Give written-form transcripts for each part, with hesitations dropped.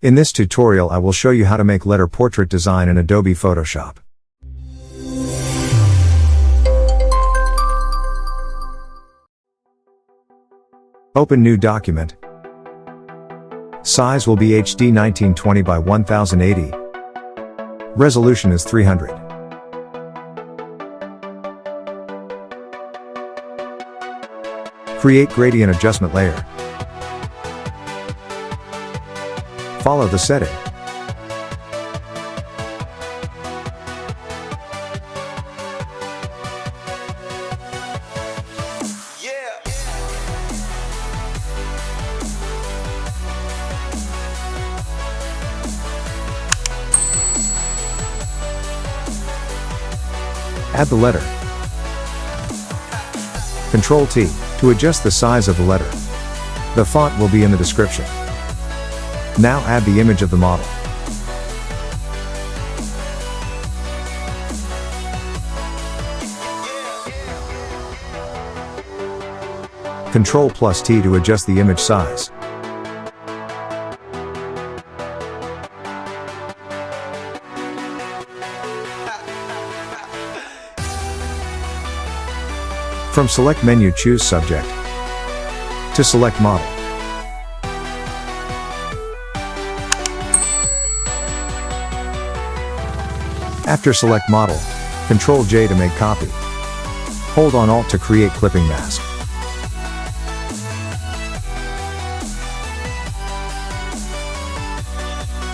In this tutorial I will show you how to make letter portrait design in Adobe Photoshop. Open new document. Size will be HD 1920 by 1080. Resolution is 300. Create gradient adjustment layer. Follow the setting. Add the letter. Ctrl T to adjust the size of the letter. The font will be in the description. Now add the image of the model. Ctrl + T to adjust the image size. From select menu, choose subject. To select model. After select model, Ctrl J to make copy. Hold on Alt to create clipping mask.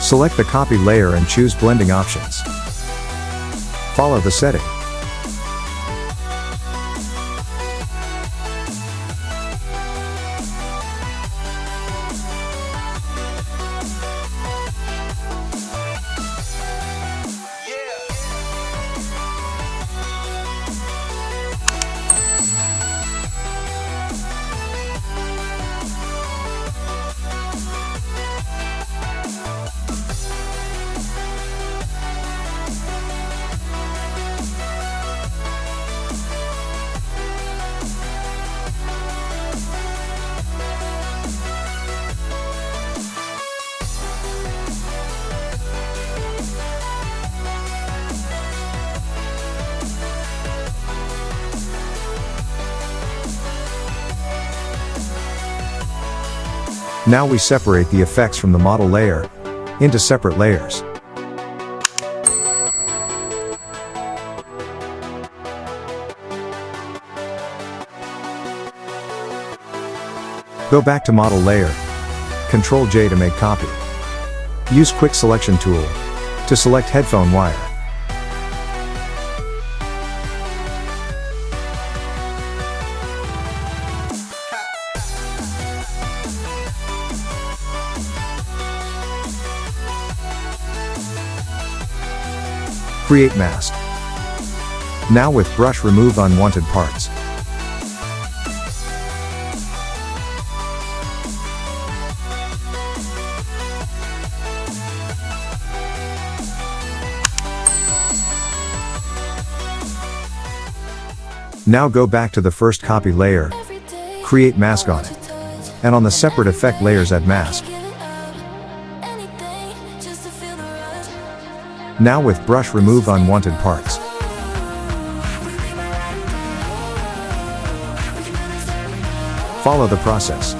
Select the copy layer and choose blending options. Follow the setting. Now we separate the effects from the model layer into separate layers. Go back to model layer. Ctrl J to make copy. Use quick selection tool to select headphone wire. Create mask. Now with brush remove unwanted parts. Now go back to the first copy layer, create mask on it, and on the separate effect layers add mask. Now with brush remove unwanted parts. Follow the process.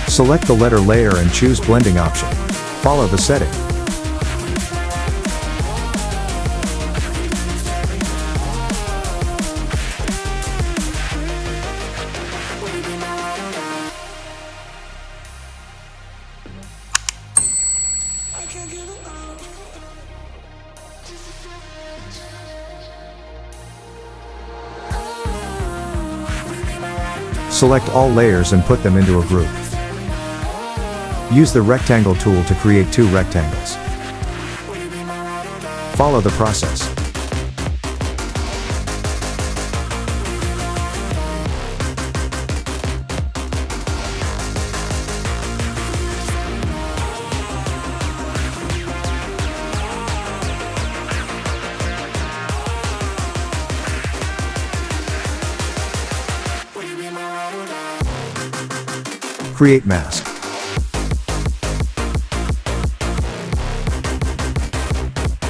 Select the letter layer and choose blending option. Follow the setting. Select all layers and put them into a group. Use the rectangle tool to create 2 rectangles. Follow the process. Create mask.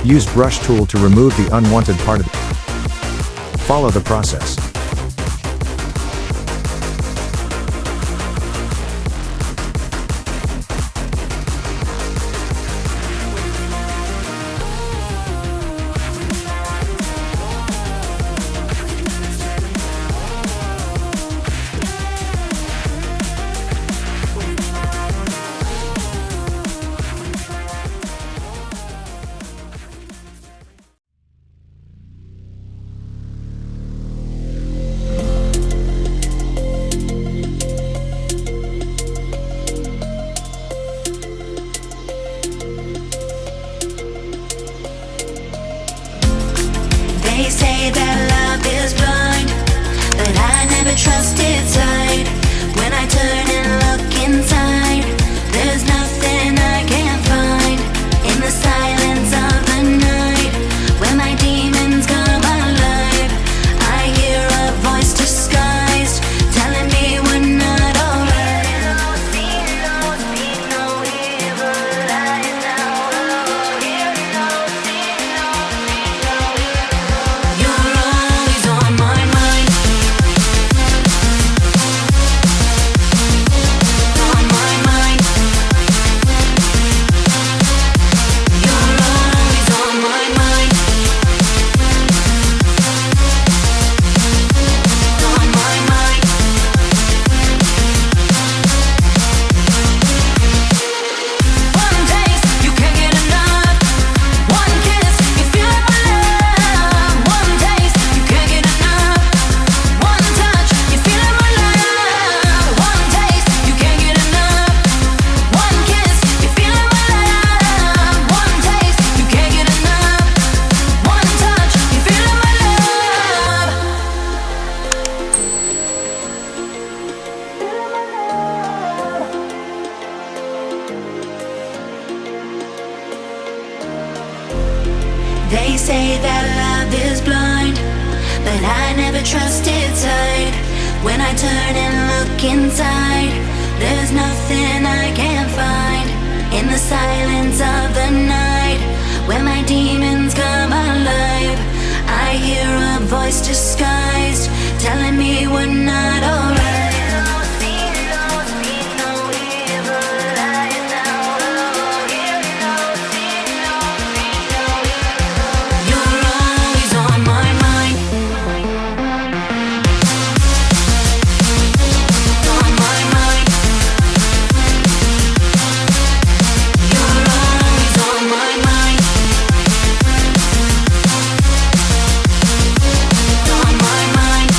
Use brush tool to remove the unwanted part of it. Follow the process. They say that love is blind, but I never trusted sight. When I turn and look inside, there's nothing I can't find. In the silence of the night, when my demons come alive, I hear a voice disguised, telling me we're not alright. You're always on my mind. On my mind. You're always on my mind. On my mind. One taste, you can't get enough. One kiss, you feel like my love. One taste, you can't get enough. One touch, you feel like my love. One taste, you can't get enough. One kiss, you feel like my love. One taste, you can't get enough. One touch, you feel like my love. They say that love is blind, but I never trusted sight. When I turn and look inside, there's nothing I can't find. In the silence of the night, when my demons come alive, I hear a voice disguised, telling me we're not alright. You're always on my mind. On my mind. You're always on my mind. On my mind.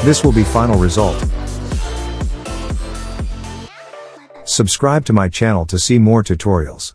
This will be final result. Subscribe to my channel to see more tutorials.